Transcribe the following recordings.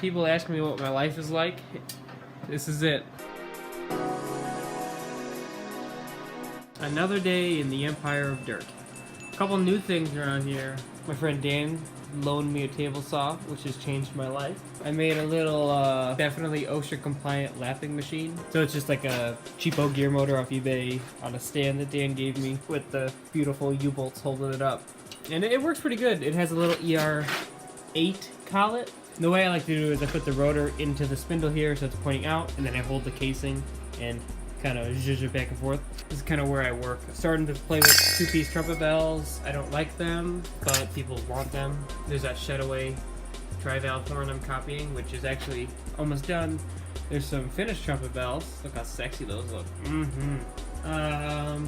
people ask me what my life is like, this is it. Another day in the Empire of Dirt. A couple new things around here. My friend Dan loaned me a table saw, which has changed my life. I made a little, definitely OSHA compliant lapping machine. So it's just like a cheapo gear motor off eBay on a stand that Dan gave me with the beautiful U-bolts holding it up. And it works pretty good. It has a little ER8 collet. The way I like to do it is I put the rotor into the spindle here so it's pointing out, and then I hold the casing and kind of zhuzh it back and forth. This is kind of where I work. I'm starting to play with two-piece trumpet bells. I don't like them, but people want them. There's that Shedaway tri-valve horn I'm copying, which is actually almost done. There's some finished trumpet bells. Look how sexy those look. I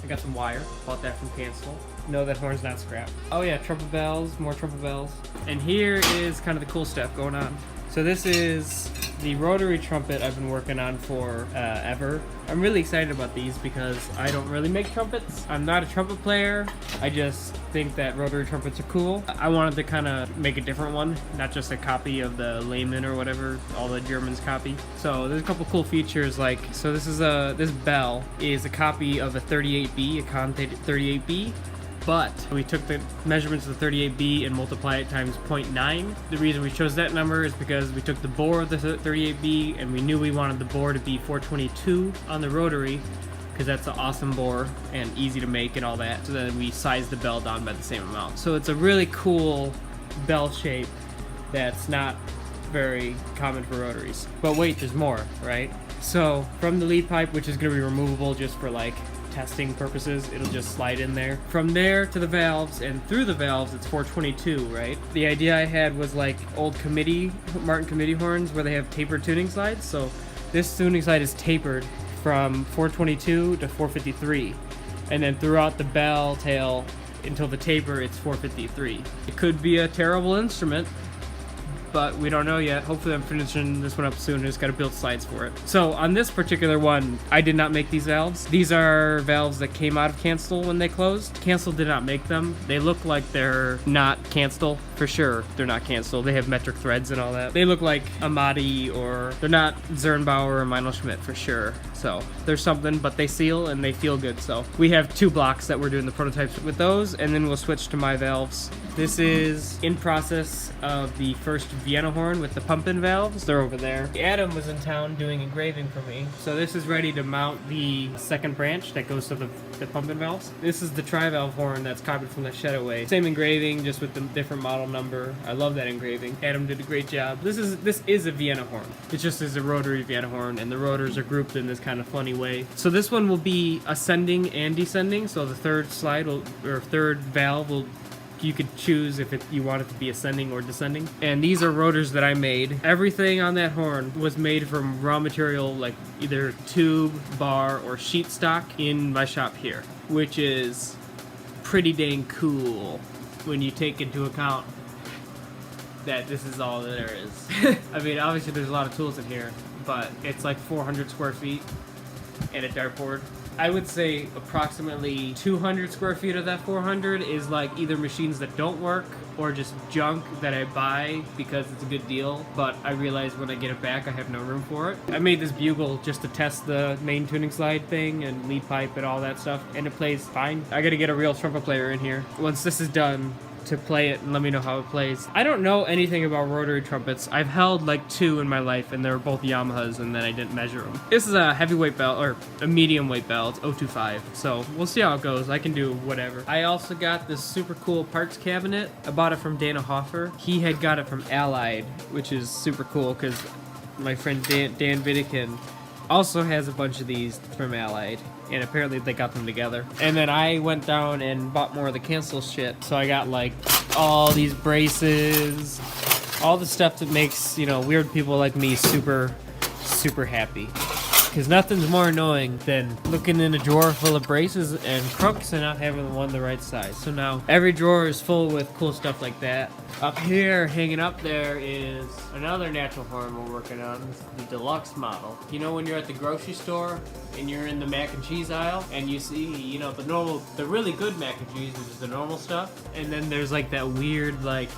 got some wire. Bought that from Cancel. No, that horn's not scrap. Oh yeah, trumpet bells, more trumpet bells. And here is kind of the cool stuff going on. So this is the rotary trumpet I've been working on for ever. I'm really excited about these because I don't really make trumpets. I'm not a trumpet player. I just think that rotary trumpets are cool. I wanted to kind of make a different one, not just a copy of the Lehman or whatever all the Germans copy. So there's a couple cool features, like, so this bell is a copy of a 38B, a connotated 38B. But we took the measurements of the 38B and multiply it times 0.9. The reason we chose that number is because we took the bore of the 38B and we knew we wanted the bore to be 422 on the rotary, because that's an awesome bore and easy to make and all that. So then we sized the bell down by the same amount. So it's a really cool bell shape that's not very common for rotaries. But wait, there's more, right? So from the lead pipe, which is going to be removable just for like testing purposes, it'll just slide in there. From there to the valves and through the valves, it's 422, right? The idea I had was like old Martin committee horns where they have tapered tuning slides. So this tuning slide is tapered from 422 to 453. And then throughout the bell tail until the taper, it's 453. It could be a terrible instrument, but we don't know yet. Hopefully I'm finishing this one up soon. I just gotta build slides for it. So on this particular one, I did not make these valves. These are valves that came out of Cancel when they closed. Cancel did not make them. They look like they're not Cancel, for sure. They're not Cancel. They have metric threads and all that. They look like Amati, or they're not Zernbauer or Meinl Schmidt for sure. So there's something, but they seal and they feel good. So we have 2 blocks that we're doing the prototypes with those, and then we'll switch to my valves. This is in process of the first Vienna Horn with the pump-in valves. They're over there. Adam was in town doing engraving for me. So this is ready to mount the second branch that goes to the pump-in valves. This is the tri-valve horn that's copied from the Shedaway. Same engraving, just with the different model number. I love that engraving. Adam did a great job. This is a Vienna Horn. It just is a rotary Vienna Horn, and the rotors are grouped in this kind of funny way. So this one will be ascending and descending. So the third slide or third valve will, you could choose if you want it to be ascending or descending. And these are rotors that I made. Everything on that horn was made from raw material, like either tube, bar, or sheet stock in my shop here, which is pretty dang cool when you take into account that this is all that there is. I mean, obviously there's a lot of tools in here, but it's like 400 square feet and a dartboard. I would say approximately 200 square feet of that 400 is like either machines that don't work or just junk that I buy because it's a good deal, but I realize when I get it back I have no room for it. I made this bugle just to test the main tuning slide thing and lead pipe and all that stuff, and it plays fine. I gotta get a real trumpet player in here once this is done to play it and let me know how it plays. I don't know anything about rotary trumpets. I've held like 2 in my life, and they were both Yamahas, and then I didn't measure them. This is a heavyweight bell, or a medium weight bell. It's 025, so we'll see how it goes. I can do whatever. I also got this super cool parts cabinet. I bought it from Dana Hoffer. He had got it from Allied, which is super cool because my friend Dan Vidikin also has a bunch of these from Allied, and apparently they got them together. And then I went down and bought more of the Cancel shit, so I got like all these braces, all the stuff that makes, you know, weird people like me super happy. Because nothing's more annoying than looking in a drawer full of braces and crooks and not having one the right size. So now every drawer is full with cool stuff like that. Up here, hanging up there, is another natural horn we're working on. This is the deluxe model. You know when you're at the grocery store and you're in the mac and cheese aisle and you see, you know, the really good mac and cheese, which is the normal stuff, and then there's like that weird, like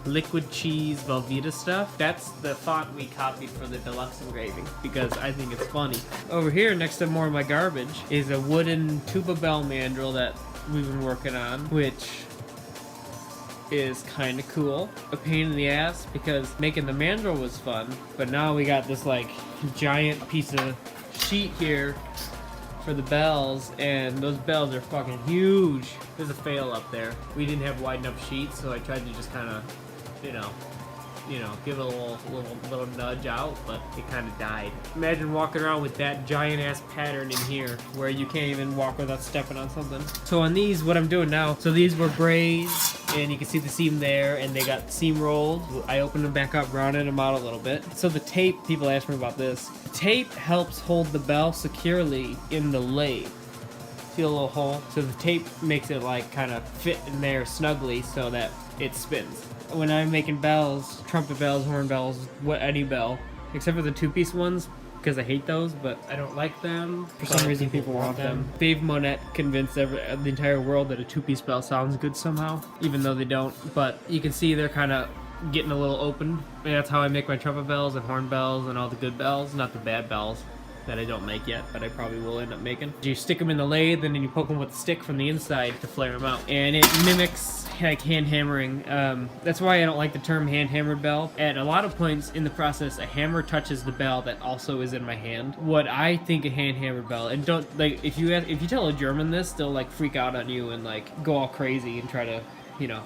liquid cheese Velveeta stuff. That's the font we copied for the deluxe engraving because I think it's funny. Over here, next to more of my garbage, is a wooden tuba bell mandrel that we've been working on, which is kind of cool. A pain in the ass because making the mandrel was fun, but now we got this like giant piece of sheet here for the bells, and those bells are fucking huge. There's a fail up there. We didn't have wide enough sheets, so I tried to just kind of, you know, give it a little nudge out, but it kind of died. Imagine walking around with that giant ass pattern in here where you can't even walk without stepping on something. So on these, what I'm doing now, so these were brazed, and you can see the seam there, and they got seam rolled. I opened them back up, rounded them out a little bit. So the tape, people ask me about this. The tape helps hold the bell securely in the lathe. See a little hole? So the tape makes it like kind of fit in there snugly so that it spins. When I'm making bells, trumpet bells, horn bells, any bell, except for the two-piece ones, because I hate those, but I don't like them. For some reason, people want them. Dave Monette convinced the entire world that a two-piece bell sounds good somehow, even though they don't. But you can see they're kind of getting a little open. And that's how I make my trumpet bells and horn bells and all the good bells, not the bad bells that I don't make yet, but I probably will end up making. You stick them in the lathe, and then you poke them with a stick from the inside to flare them out. And it mimics like hand hammering. That's why I don't like the term hand hammered bell. At a lot of points in the process, a hammer touches the bell that also is in my hand. What I think a hand hammered bell, and don't like if you tell a German this, they'll like freak out on you and like go all crazy and try to, you know,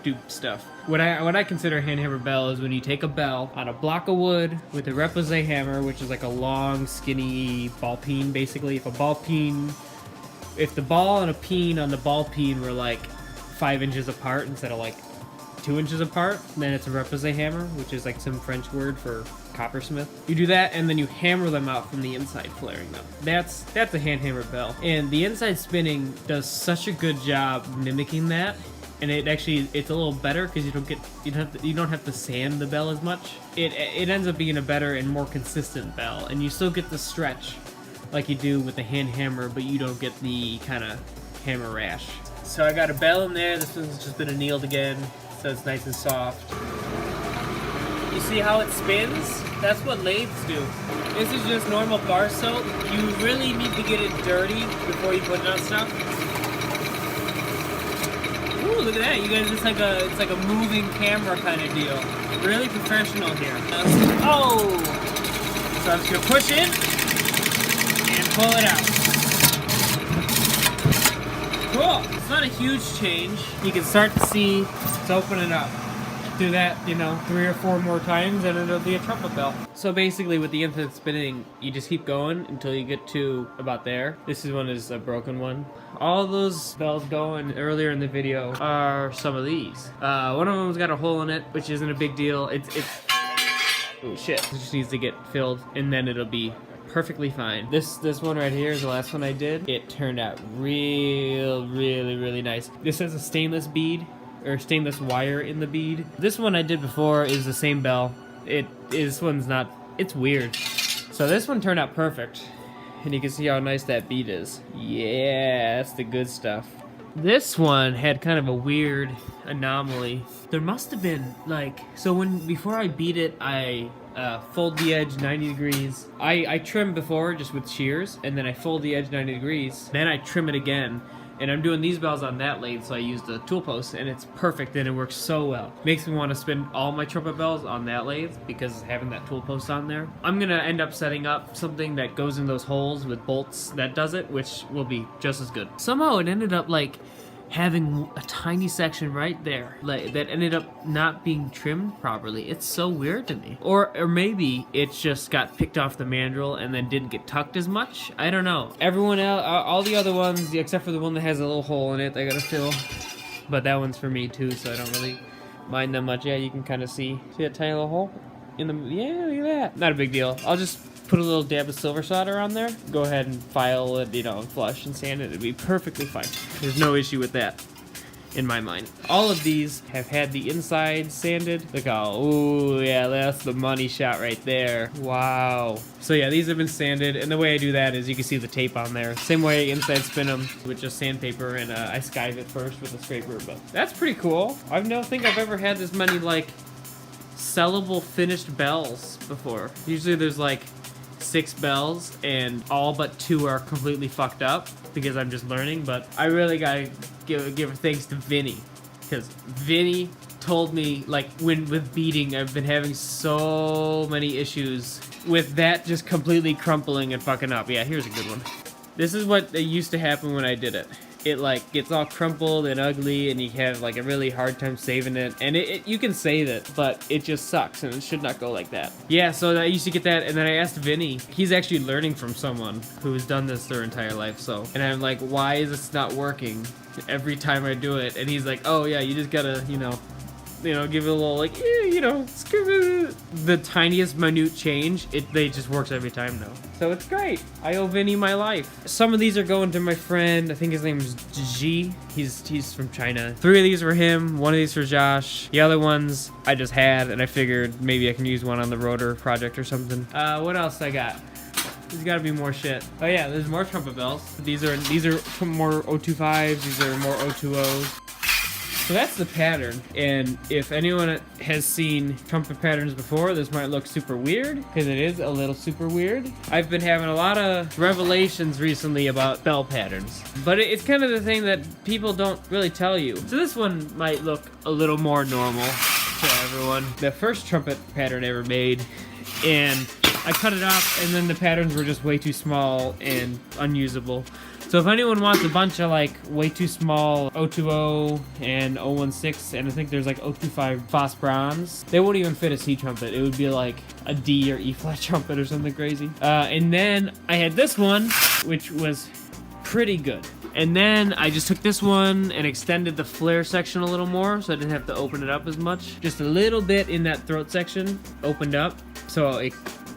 do stuff. What I consider a hand hammered bell is when you take a bell on a block of wood with a repoussé hammer, which is like a long, skinny ball peen, basically. If the ball and a peen on the ball peen were like 5 inches apart instead of like 2 inches apart, then it's a repoussé hammer, which is like some French word for coppersmith. You do that, and then you hammer them out from the inside, flaring them. That's a hand hammered bell, and the inside spinning does such a good job mimicking that. And it's a little better because you don't have to sand the bell as much. It ends up being a better and more consistent bell, and you still get the stretch like you do with the hand hammer, but you don't get the kind of hammer rash. So I got a bell in there. This one's just been annealed again, so it's nice and soft. You see how it spins? That's what lathes do. This is just normal bar soap. You really need to get it dirty before you put it on stuff. Ooh, look at that! You guys, it's like a moving camera kind of deal. Really professional here. Oh! So I'm just gonna push in and pull it out. Cool. It's not a huge change. You can start to see it's opening up. Do that, 3 or 4 more times, and it'll be a trumpet bell. So basically, with the infinite spinning, you just keep going until you get to about there. This one is a broken one. All those bells going earlier in the video are some of these. One of them's got a hole in it, which isn't a big deal. Oh shit! It just needs to get filled, and then it'll be perfectly fine. This one right here is the last one I did. It turned out really nice. This has a stainless bead, or stainless wire in the bead. This one I did before is the same bell. This one's not, it's weird. So this one turned out perfect. And you can see how nice that bead is. Yeah, that's the good stuff. This one had kind of a weird anomaly. There must have been before I beat it, I fold the edge 90 degrees. I trim before just with shears, and then I fold the edge 90 degrees. Then I trim it again. And I'm doing these bells on that lathe, so I use the tool post, and it's perfect, and it works so well. Makes me want to spin all my trumpet bells on that lathe because having that tool post on there. I'm gonna end up setting up something that goes in those holes with bolts that does it, which will be just as good. Somehow it ended up having a tiny section right there that ended up not being trimmed properly. It's so weird to me. Or maybe it just got picked off the mandrel and then didn't get tucked as much. I don't know. Everyone else, all the other ones, except for the one that has a little hole in it, I gotta fill. But that one's for me too, so I don't really mind them much. Yeah, you can kind of see that tiny little hole in the. Yeah, look at that. Not a big deal. I'll just put a little dab of silver solder on there, go ahead and file it, and flush and sand it. It'd be perfectly fine. There's no issue with that. in my mind. All of these have had the inside sanded. Look how, ooh, yeah, that's the money shot right there. Wow. So yeah, these have been sanded, and the way I do that is you can see the tape on there. Same way I inside spin them with just sandpaper, and I skive it first with a scraper, but that's pretty cool. I don't think I've ever had this many, like, sellable finished bells before. Usually there's like 6 bells and all but 2 are completely fucked up because I'm just learning, but I really gotta give thanks to Vinny, because Vinny told me, like, with beating, I've been having so many issues with that just completely crumpling and fucking up. Yeah, here's a good one. This is what used to happen when I did it. It like gets all crumpled and ugly, and you have like a really hard time saving it. And you can save it, but it just sucks, and it should not go like that. Yeah, so I used to get that, and then I asked Vinny. He's actually learning from someone who's done this their entire life. So, and I'm like, why is this not working every time I do it? And he's like, oh yeah, you just gotta, you know, give it a little, like, you know, the tiniest minute change, they just works every time now. So it's great. I owe Vinny my life. Some of these are going to my friend. I think his name is Ji. He's from China. 3 of these were him. 1 of these for Josh. The other ones I just had, and I figured maybe I can use one on the rotor project or something. What else I got? There's gotta be more shit. Oh yeah, there's more trumpet bells. These are more 025s. These are more 020s. So that's the pattern, and if anyone has seen trumpet patterns before, this might look super weird, because it is a little super weird. I've been having a lot of revelations recently about bell patterns, but it's kind of the thing that people don't really tell you. So this one might look a little more normal to everyone. The first trumpet pattern I ever made, and I cut it off, and then the patterns were just way too small and unusable. So if anyone wants a bunch of like way too small 020 and 016, and I think there's like 025 Foss Bronze, they won't even fit a C trumpet. It would be like a D or E flat trumpet or something crazy. And then I had this one, which was pretty good. And then I just took this one and extended the flare section a little more, so I didn't have to open it up as much. Just a little bit in that throat section opened up, so it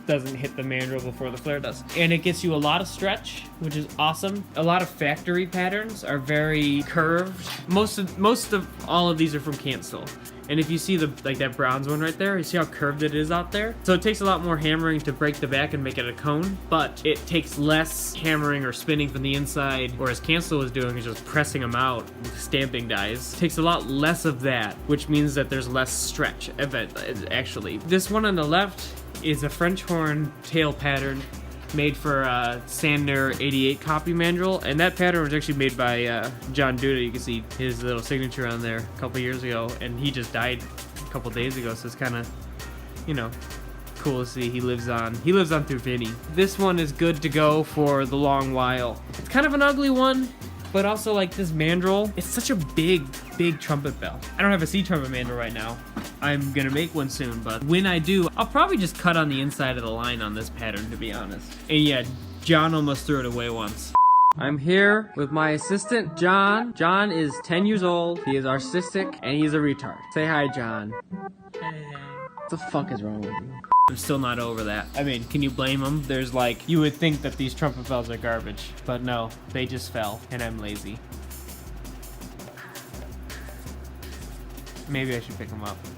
doesn't hit the mandrel before the flare does. And it gets you a lot of stretch, which is awesome. A lot of factory patterns are very curved. Most of all of these are from Cancel. And if you see like that bronze one right there, you see how curved it is out there? So it takes a lot more hammering to break the back and make it a cone, but it takes less hammering or spinning from the inside, whereas Cancel was doing is just pressing them out with stamping dies. It takes a lot less of that, which means that there's less stretch, actually. This one on the left is a French horn tail pattern made for Sandner 88 copy mandrel, and that pattern was actually made by John Duda. You can see his little signature on there a couple years ago, and he just died a couple days ago, so it's kind of, you know, cool to see he lives on through Vinny. This one is good to go for the long while. It's kind of an ugly one, but also like this mandrel, it's such a big trumpet bell. I don't have a C trumpet mandrel right now. I'm gonna make one soon, but when I do, I'll probably just cut on the inside of the line on this pattern, to be honest. And yeah, John almost threw it away once. I'm here with my assistant, John. John is 10 years old, he is artistic, and he's a retard. Say hi, John. Hey. What the fuck is wrong with you? I'm still not over that. I mean, can you blame him? There's like, you would think that these trumpet bells are garbage, but no, they just fell, and I'm lazy. Maybe I should pick them up.